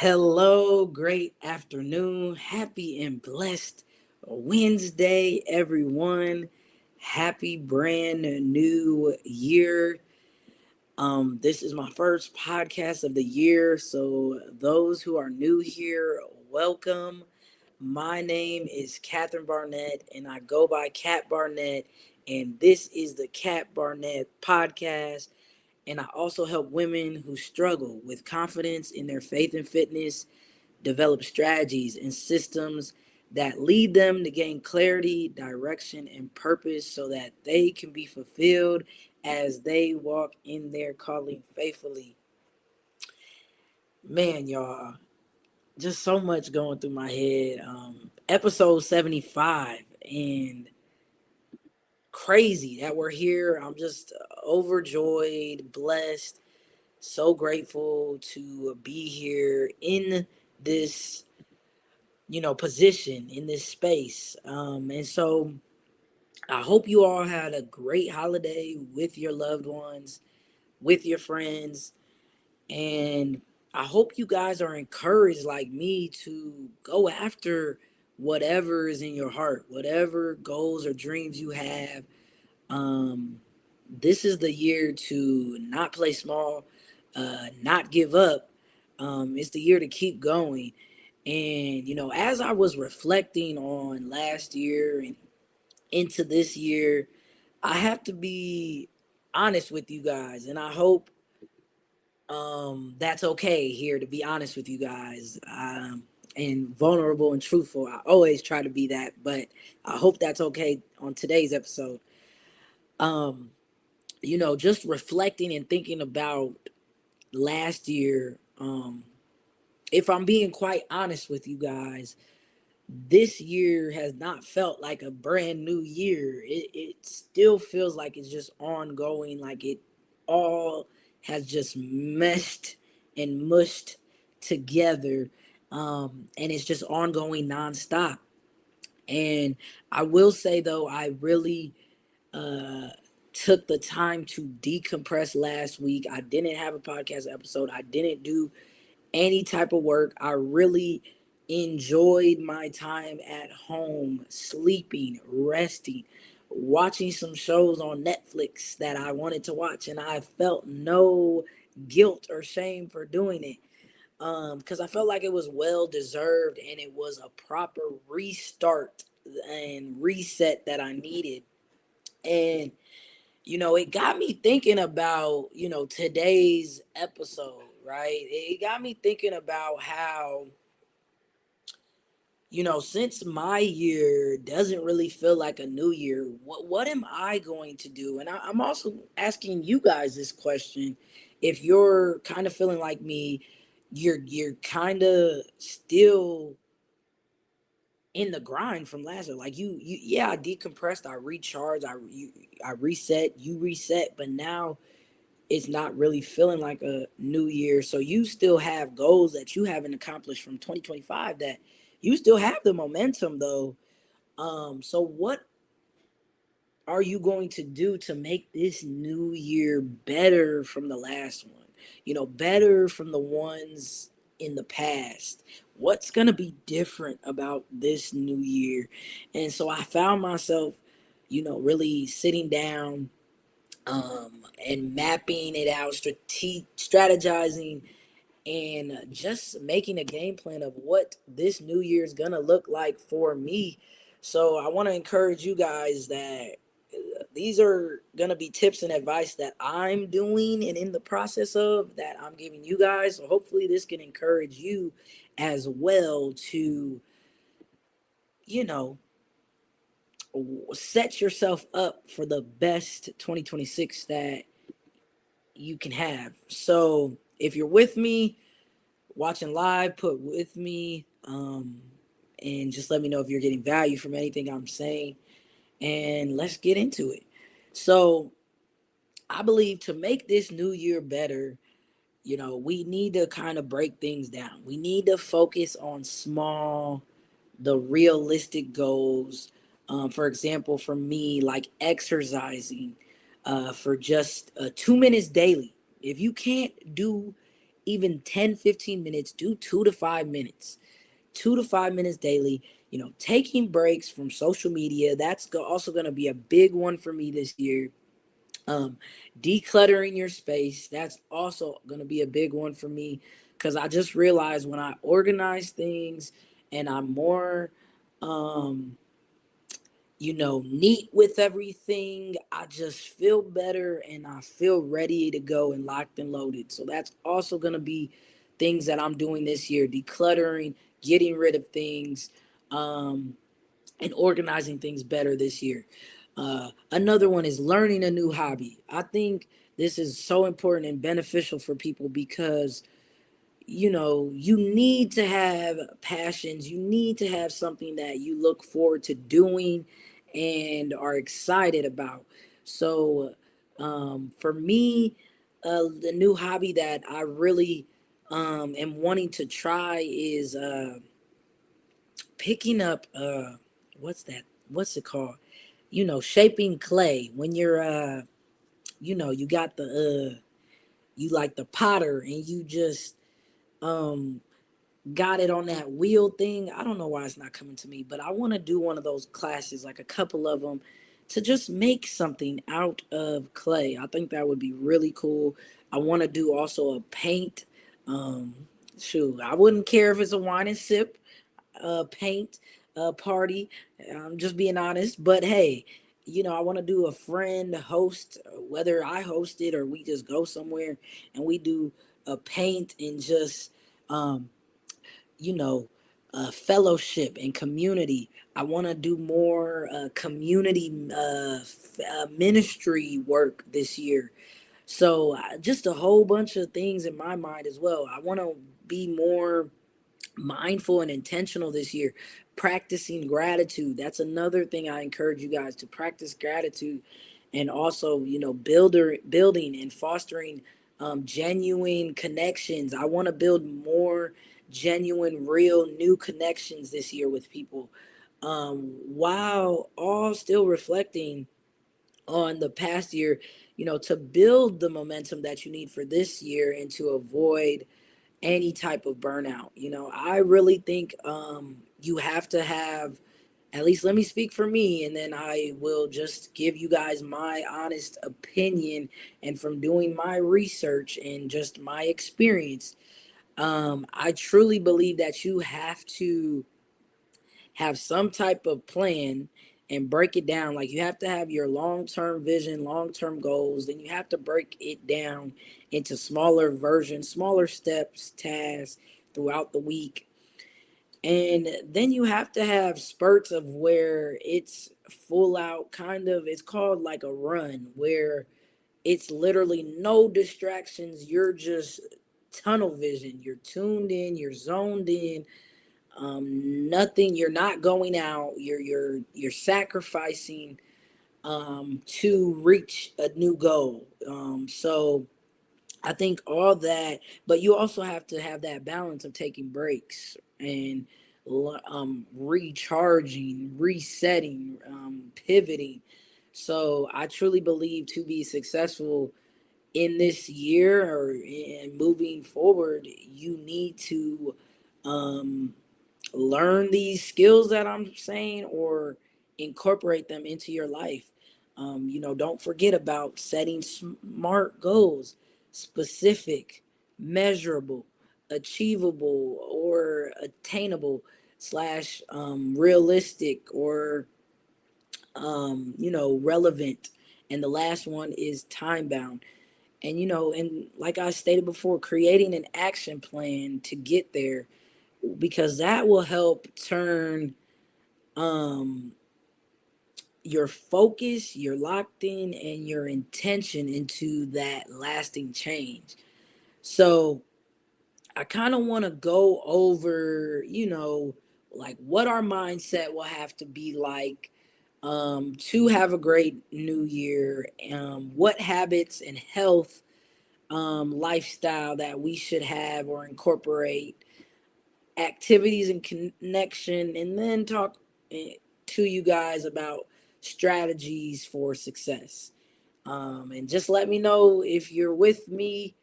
Hello, great afternoon. Happy and blessed Wednesday, everyone. Happy brand new year. This is my first podcast of the year. So, those who are new here, welcome. My name is Catherine Barnett, and I go by Cat Barnett. And this is the Cat Barnett podcast. And I also help women who struggle with confidence in their faith and fitness develop strategies and systems that lead them to gain clarity, direction, and purpose so that they can be fulfilled as they walk in their calling faithfully. Man, y'all, just so much going through my head. Episode 75, and crazy that we're here. I'm just overjoyed, blessed, so grateful to be here in this position in this space. And so I hope you all had a great holiday with your loved ones, with your friends, and I hope you guys are encouraged like me to go after whatever is in your heart, whatever goals or dreams you have. Um, this is the year to not play small, not give up. It's the year to keep going. And, as I was reflecting on last year and into this year, I have to be honest with you guys. And I hope that's okay here to be honest with you guys. And vulnerable and truthful. I always try to be that, but I hope that's okay on today's episode. Um, just reflecting and thinking about last year, if I'm being quite honest with you guys, this year has not felt like a brand new year. It still feels like it's just ongoing, like it all has just meshed and mushed together. And it's just ongoing nonstop. And I will say, though, I really uh, took the time to decompress last week. I didn't have a podcast episode, I didn't do any type of work. I really enjoyed my time at home, sleeping, resting, watching some shows on Netflix that I wanted to watch, and I felt no guilt or shame for doing it. Because I felt like it was well deserved and it was a proper restart and reset that I needed. And it got me thinking about, today's episode, right? It got me thinking about how, since my year doesn't really feel like a new year, what am I going to do? And I'm also asking you guys this question. If you're kind of feeling like me, you're kind of still in the grind from last year. Like yeah, I decompressed, I recharged, I reset, you reset, but now it's not really feeling like a new year. So you still have goals that you haven't accomplished from 2025 that you still have the momentum though. So what are you going to do to make this new year better from the last one? Better from the ones in the past. What's going to be different about this new year? And so I found myself, really sitting down and mapping it out, strategizing, and just making a game plan of what this new year is gonna look like for me. So I want to encourage you guys that these are gonna be tips and advice that I'm doing and in the process of that I'm giving you guys. So hopefully this can encourage you as well to, you know, set yourself up for the best 2026 that you can have. So if you're with me watching live, put with me, and just let me know if you're getting value from anything I'm saying, and let's get into it. So I believe to make this new year better, we need to kind of break things down. We need to focus on small, the realistic goals. For example, for me, like exercising for just 2 minutes daily. If you can't do even 10, 15 minutes, do 2 to 5 minutes, 2 to 5 minutes daily. Taking breaks from social media, that's also going to be a big one for me this year. um Decluttering your space, that's also going to be a big one for me, because I just realized when I organize things and I'm more um neat with everything, I just feel better and I feel ready to go and locked and loaded. So that's also going to be things that I'm doing this year: decluttering, getting rid of things, um and organizing things better this year. Another one is learning a new hobby. I think this is so important and beneficial for people, because you need to have passions. You need to have something that you look forward to doing and are excited about. So, for me, the new hobby that I really am wanting to try is picking up what's that? What's it called? Shaping clay. When you're you got the you like the potter, and you just um got it on that wheel thing. I don't know why it's not coming to me, but I want to do one of those classes, like a couple of them, to just make something out of clay. I think that would be really cool. I want to do also a paint. Um, Shoot, I wouldn't care if it's a wine and sip paint party. I'm just being honest, but hey, I want to do a friend host, whether I host it or we just go somewhere and we do a paint and just um, you know, fellowship and community. I want to do more community ministry work this year. So just a whole bunch of things in my mind as well. I want to be more mindful and intentional this year. Practicing gratitude, that's another thing I encourage you guys to practice: gratitude. And also, building and fostering genuine connections. I want to build more genuine, real, new connections this year with people, while all still reflecting on the past year, to build the momentum that you need for this year and to avoid any type of burnout. I really think you have to have, at least let me speak for me, and then I will just give you guys my honest opinion. And from doing my research and just my experience, I truly believe that you have to have some type of plan and break it down. Like, you have to have your long-term vision, long-term goals, then you have to break it down into smaller versions, smaller steps, tasks throughout the week. And then you have to have spurts of where it's full out, kind of, it's called like a run, where it's literally no distractions. You're just tunnel vision. You're tuned in, you're zoned in. Nothing, you're not going out, you're sacrificing to reach a new goal. So I think all that, but you also have to have that balance of taking breaks and recharging, resetting, pivoting. So I truly believe, to be successful in this year or in moving forward, you need to um, learn these skills that I'm saying, or incorporate them into your life. Don't forget about setting smart goals: specific, measurable, achievable, or attainable slash realistic, or relevant. And the last one is time bound. And like I stated before, creating an action plan to get there, because that will help turn um your focus, your locked in, and your intention into that lasting change. So I kind of want to go over, like, what our mindset will have to be like to have a great new year, what habits and health lifestyle that we should have or incorporate, activities and connection, and then talk to you guys about strategies for success. And just let me know if you're with me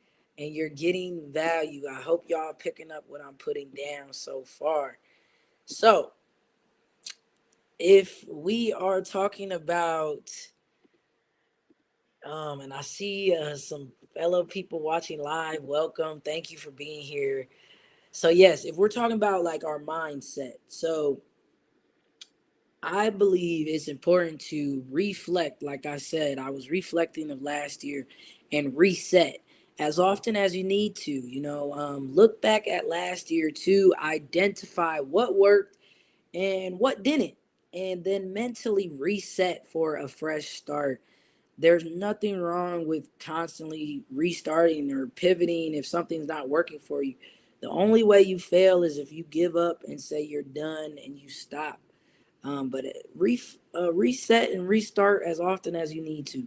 and you're getting value. I hope y'all picking up what I'm putting down so far. So, if we are talking about, and I see some fellow people watching live, welcome. Thank you for being here. So, yes, if we're talking about like our mindset, so I believe it's important to reflect. Like I said, I was reflecting of last year and reset as often as you need to. Look back at last year to identify what worked and what didn't, and then mentally reset for a fresh start. There's nothing wrong with constantly restarting or pivoting if something's not working for you. The only way you fail is if you give up and say you're done and you stop. But reset and restart as often as you need to.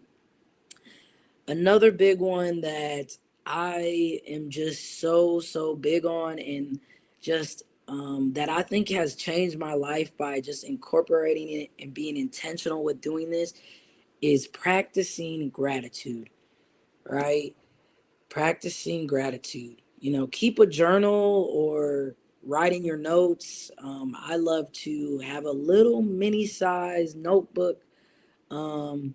Another big one that I am just so big on, and just that I think has changed my life by just incorporating it and being intentional with doing this, is practicing gratitude, right? Practicing gratitude. Keep a journal or writing your notes. I love to have a little mini size notebook. Um,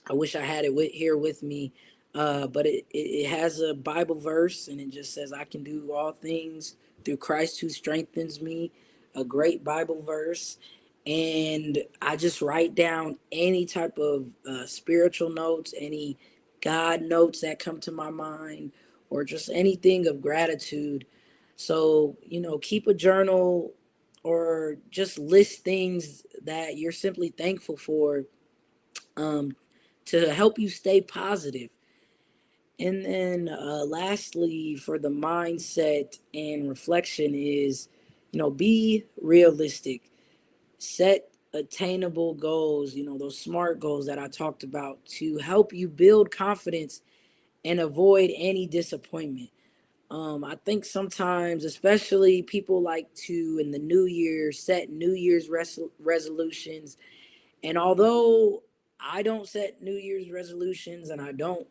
I wish I had it here with me, but it has a Bible verse, and it just says, I can do all things through Christ who strengthens me. A great Bible verse. And I just write down any type of spiritual notes, any God notes that come to my mind, or just anything of gratitude. So, keep a journal or just list things that you're simply thankful for, um, to help you stay positive. And then lastly, for the mindset and reflection is, be realistic. Set attainable goals, those SMART goals that I talked about, to help you build confidence and avoid any disappointment. I think sometimes, especially people like to, in the new year, set New Year's resolutions. And although I don't set New Year's resolutions and I don't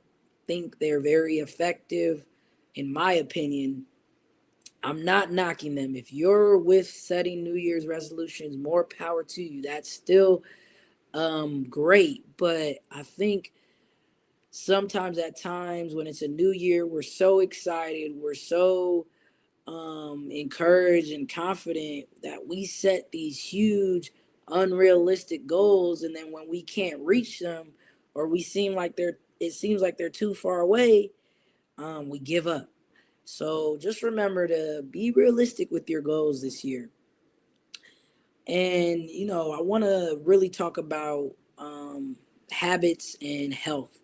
think they're very effective, in my opinion, I'm not knocking them. If you're with setting New Year's resolutions, more power to you. That's still great. But I think sometimes, at times when it's a new year, we're so excited, we're so encouraged and confident that we set these huge unrealistic goals, and then when we can't reach them, or it seems like they're too far away, we give up. So just remember to be realistic with your goals this year. And I want to really talk about habits and health.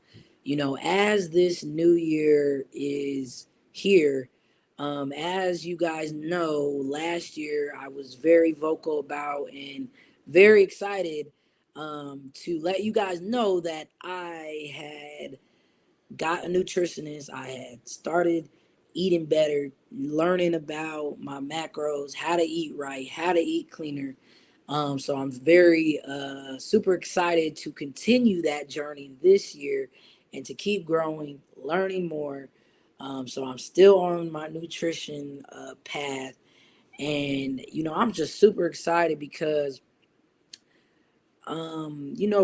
As this new year is here, as you guys know, last year I was very vocal about and very excited to let you guys know that I had got a nutritionist. I had started eating better, learning about my macros, how to eat right, how to eat cleaner. So I'm very super excited to continue that journey this year and to keep growing, learning more. So I'm still on my nutrition path, and I'm just super excited because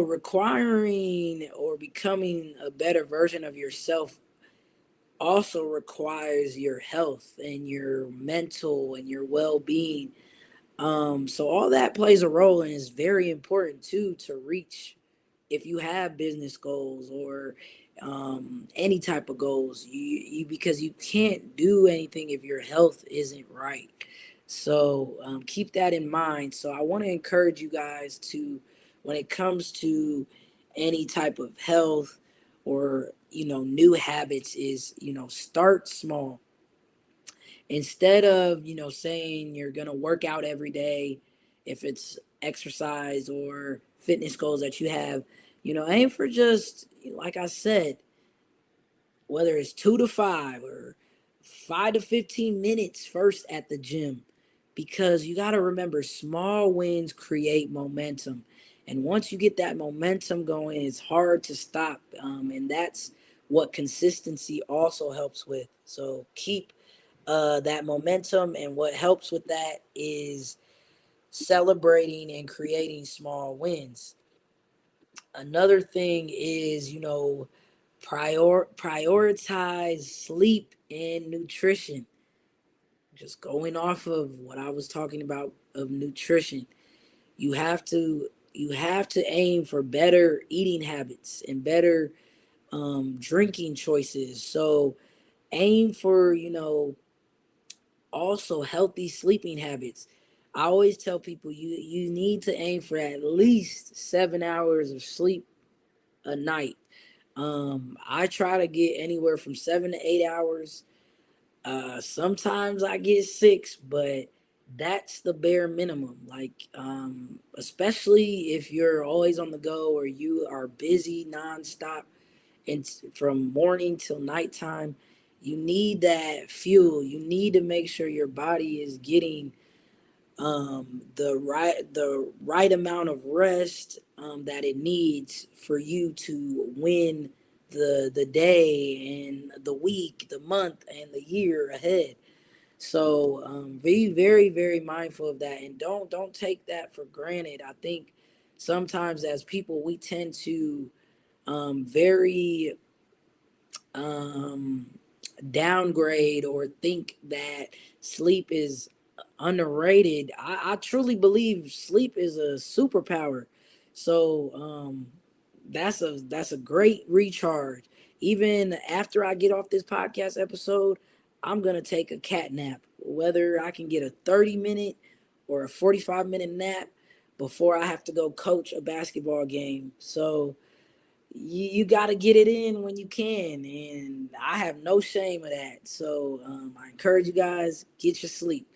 requiring or becoming a better version of yourself also requires your health and your mental and your well-being. So all that plays a role and is very important too to reach. If you have business goals or any type of goals, you because you can't do anything if your health isn't right. So keep that in mind. So I want to encourage you guys to, when it comes to any type of health or new habits, is start small. Instead of saying you're gonna work out every day, if it's exercise or fitness goals that you have, aim for just, like I said, whether it's 2 to 5 or 5 to 15 minutes first at the gym, because you got to remember, small wins create momentum, and once you get that momentum going, it's hard to stop. And that's what consistency also helps with. So keep that momentum, and what helps with that is celebrating and creating small wins. Another thing is, prioritize sleep and nutrition. Just going off of what I was talking about of nutrition, you have to aim for better eating habits and better drinking choices. So aim for also healthy sleeping habits. I always tell people you need to aim for at least 7 hours of sleep a night. I try to get anywhere from 7 to 8 hours. Sometimes I get 6, but that's the bare minimum. Like, especially if you're always on the go or you are busy nonstop and from morning till nighttime, you need that fuel. You need to make sure your body is getting the right amount of rest that it needs for you to win the day and the week, the month, and the year ahead. So be very, very mindful of that, and don't take that for granted. I think sometimes as people we tend to very um, downgrade or think that sleep is underrated. I truly believe sleep is a superpower. So that's a great recharge. Even after I get off this podcast episode, I'm gonna take a cat nap. Whether I can get a 30-minute or a 45-minute nap before I have to go coach a basketball game. So you got to get it in when you can, and I have no shame of that. So I encourage you guys, get your sleep.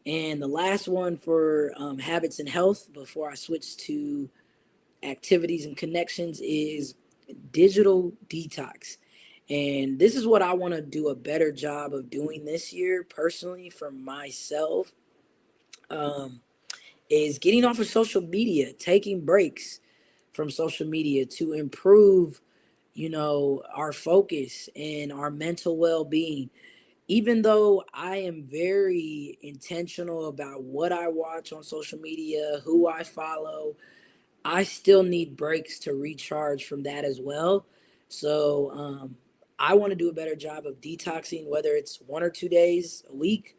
And the last one for habits and health before I switch to activities and connections is digital detox. And this is what I want to do a better job of doing this year personally for myself, um, is getting off of social media, taking breaks from social media to improve our focus and our mental well-being. Even though I am very intentional about what I watch on social media, who I follow, I still need breaks to recharge from that as well. So I want to do a better job of detoxing, whether it's 1 or 2 days a week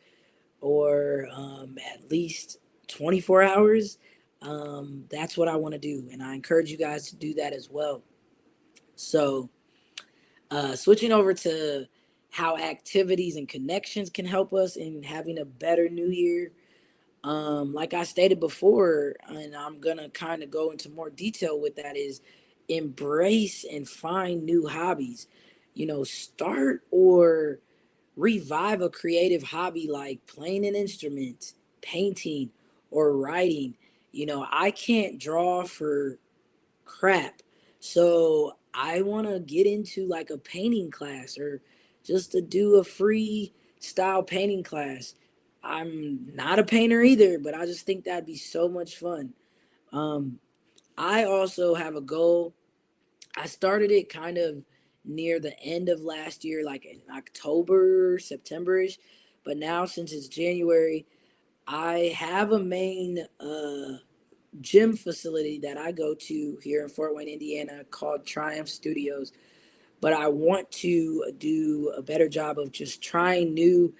or at least 24 hours. That's what I want to do. And I encourage you guys to do that as well. So, switching over to how activities and connections can help us in having a better new year. Like I stated before, and I'm gonna kind of go into more detail with that, is embrace and find new hobbies. Start or revive a creative hobby like playing an instrument, painting, or writing. I can't draw for crap. So I want to get into like a painting class or just to do a free style painting class. I'm not a painter either, but I just think that'd be so much fun. Um, I also have a goal. I started it kind of near the end of last year, like in October, September-ish. But now since it's January, I have a main gym facility that I go to here in Fort Wayne, Indiana, called Triumph Studios. But I want to do a better job of just trying new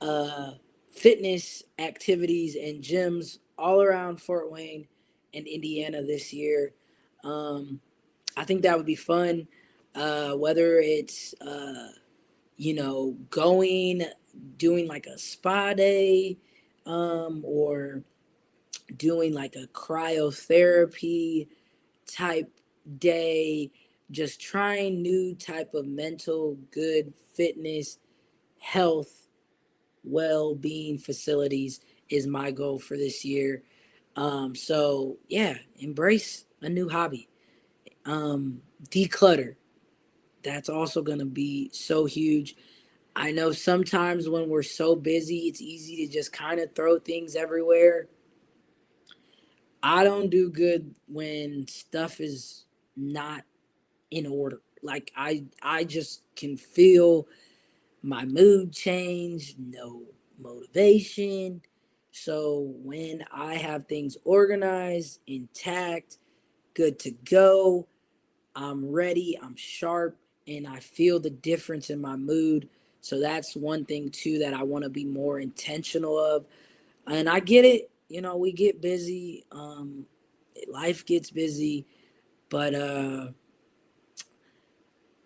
uh, fitness activities and gyms all around Fort Wayne and Indiana this year. Um, I think that would be fun. Whether it's going, doing like a spa day, or doing like a cryotherapy type day, just trying new type of mental good fitness, health, well-being facilities is my goal for this year. So yeah, embrace a new hobby. Declutter. That's also going to be so huge. I know sometimes when we're so busy, it's easy to just kind of throw things everywhere. I don't do good when stuff is not in order. Like I just can feel my mood change, no motivation. So when I have things organized, intact, good to go, I'm ready, I'm sharp, and I feel the difference in my mood. So that's one thing too that I want to be more intentional of. And I get it, we get busy, life gets busy, but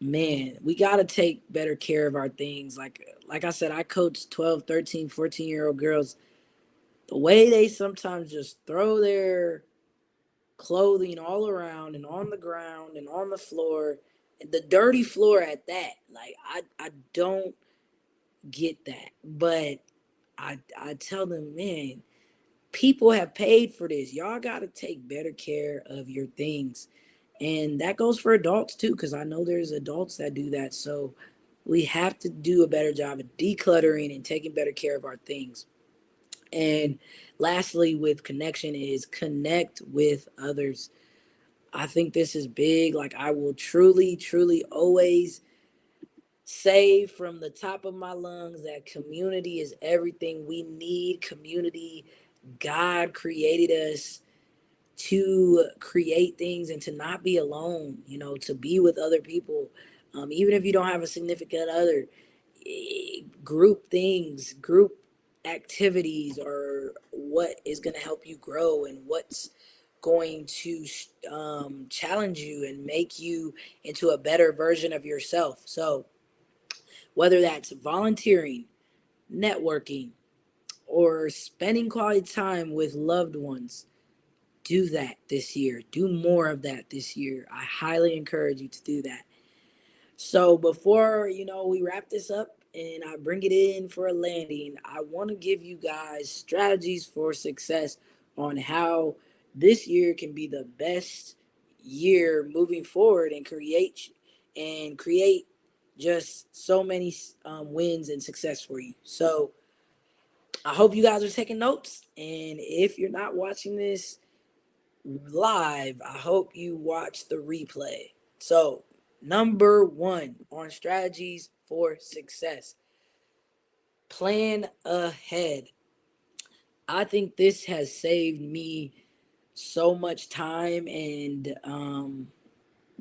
man, we got to take better care of our things. Like I said, I coach 12, 13, 14-year-old girls. The way they sometimes just throw their clothing all around and on the ground and on the floor, and the dirty floor at that. Like I don't get that. But I tell them, man, people have paid for this. Y'all got to take better care of your things. And that goes for adults too, because I know there's adults that do that. So we have to do a better job of decluttering and taking better care of our things. And lastly, with connection, is connect with others. I think this is big. Like, I will truly, truly always say from the top of my lungs that community is everything. We need community. God created us to create things and to not be alone, to be with other people. Even if you don't have a significant other, group things, group activities are what is going to help you grow and what's going to challenge you and make you into a better version of yourself. So, whether that's volunteering, networking, or spending quality time with loved ones, do that this year. Do more of that this year. I highly encourage you to do that. So before, we wrap this up and I bring it in for a landing, I want to give you guys strategies for success on how this year can be the best year moving forward and create just so many wins and success for you. So I hope you guys are taking notes. And if you're not watching this live, I hope you watch the replay. So, number one on strategies for success, plan ahead. I think this has saved me so much time and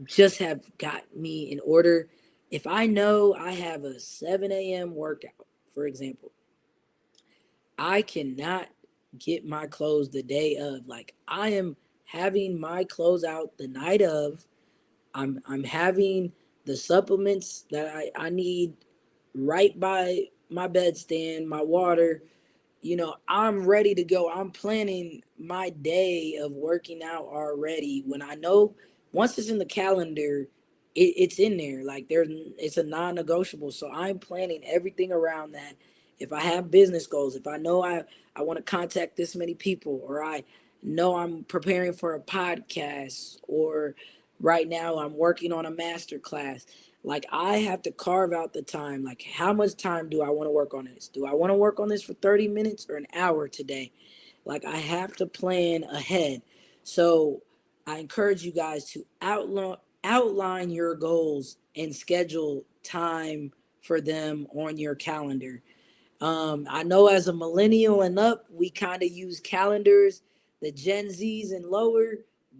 just have got me in order. If I know I have a 7 a.m. workout, for example, I cannot get my clothes the day of. Like, I am having my clothes out the night of. I'm having the supplements that I need right by my bedstand, my water. I'm ready to go. I'm planning my day of working out already. When I know once it's in the calendar, it's in there. Like, it's a non-negotiable. So I'm planning everything around that. If I have business goals, if I know I want to contact this many people, or I know I'm preparing for a podcast, or right now I'm working on a master class, like, I have to carve out the time. Like, how much time do I want to work on this? Do I want to work on this for 30 minutes or an hour today? Like, I have to plan ahead. So I encourage you guys to outline your goals and schedule time for them on your calendar. I know as a millennial and up, we kind of use calendars. The Gen Zs and lower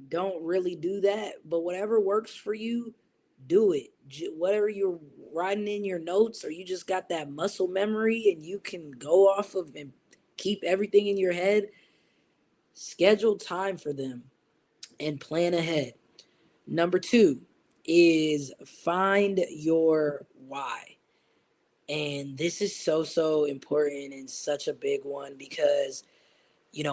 don't really do that, but whatever works for you, do it. Whatever you're writing in your notes, or you just got that muscle memory and you can go off of and keep everything in your head, schedule time for them and plan ahead. Number two is find your why. And this is so, so important and such a big one because,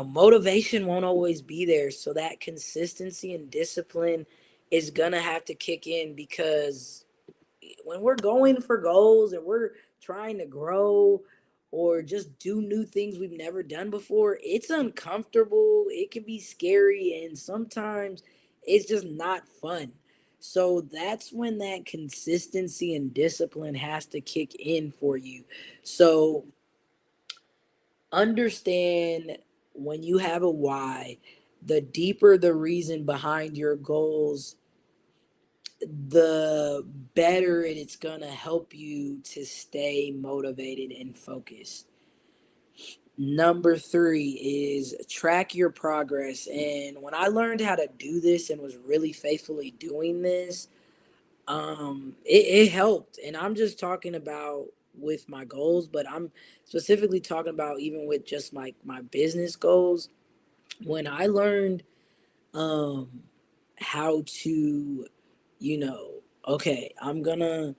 motivation won't always be there. So that consistency and discipline is going to have to kick in, because when we're going for goals and we're trying to grow or just do new things we've never done before, it's uncomfortable. It can be scary. And sometimes it's just not fun. So that's when that consistency and discipline has to kick in for you. So understand, when you have a why, the deeper the reason behind your goals, the better it's gonna help you to stay motivated and focused. Number three is track your progress. And when I learned how to do this and was really faithfully doing this, it helped. And I'm just talking about with my goals, but I'm specifically talking about even with just my business goals. When I learned um how to, you know, okay, I'm gonna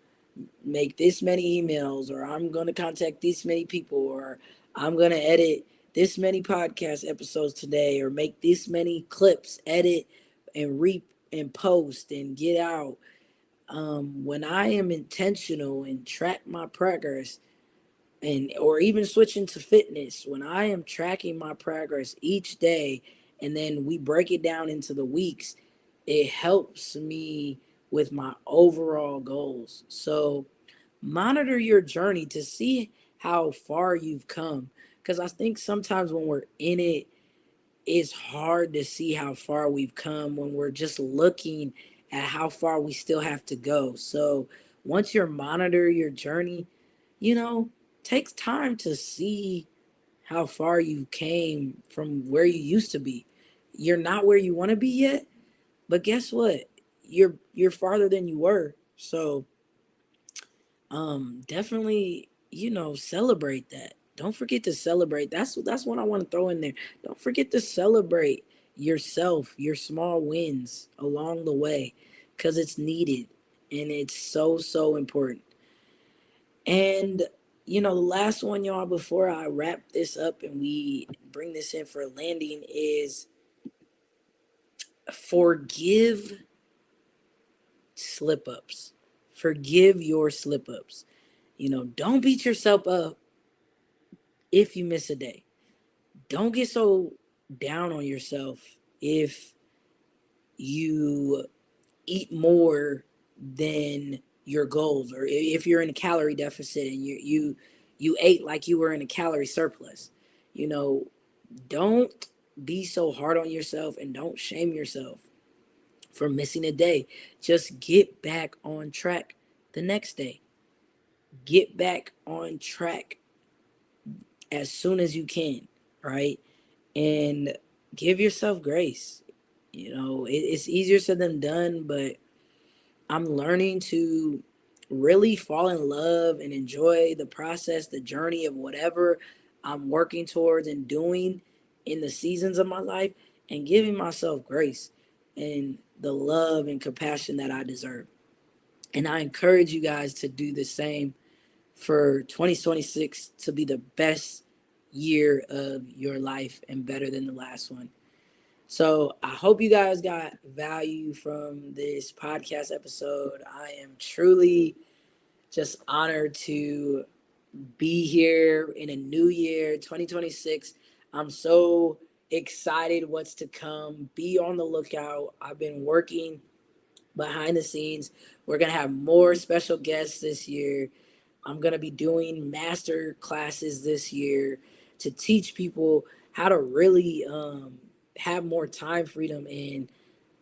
make this many emails, or I'm gonna contact this many people, or I'm gonna edit this many podcast episodes today, or make this many clips, edit and and post and get out. When I am intentional and track my progress, and or even switching to fitness, when I am tracking my progress each day and then we break it down into the weeks, it helps me with my overall goals. So monitor your journey to see how far you've come, because I think sometimes when we're in it, it's hard to see how far we've come when we're just looking at how far we still have to go. So once you monitor your journey, you know, takes time to see how far you came from where you used to be. You're not where you want to be yet, but guess what? You're farther than you were. So definitely, celebrate that. Don't forget to celebrate. That's what I want to throw in there. Don't forget to celebrate yourself, your small wins along the way, because it's needed and it's so important. And the last one, y'all, before I wrap this up and we bring this in for a landing, is forgive slip ups. Forgive your slip ups. Don't beat yourself up if you miss a day. Don't get so down on yourself if you eat more than your goals, or if you're in a calorie deficit and you ate like you were in a calorie surplus. You know, don't be so hard on yourself and don't shame yourself for missing a day. Just get back on track the next day. Get back on track as soon as you can, right? And give yourself grace. It's easier said than done, but I'm learning to really fall in love and enjoy the process, the journey of whatever I'm working towards and doing in the seasons of my life, and giving myself grace and the love and compassion that I deserve. And I encourage you guys to do the same for 2026 to be the best year of your life and better than the last one. So I hope you guys got value from this podcast episode. I am truly just honored to be here in a new year, 2026. I'm so excited what's to come. Be on the lookout. I've been working behind the scenes. We're going to have more special guests this year. I'm going to be doing master classes this year to teach people how to really have more time freedom and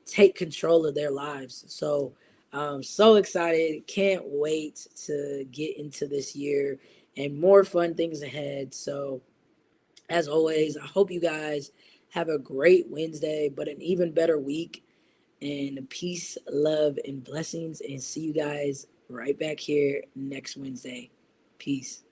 take control of their lives. So I'm so excited. Can't wait to get into this year and more fun things ahead. So, as always, I hope you guys have a great Wednesday, but an even better week. And peace, love, and blessings. And see you guys right back here next Wednesday. Peace.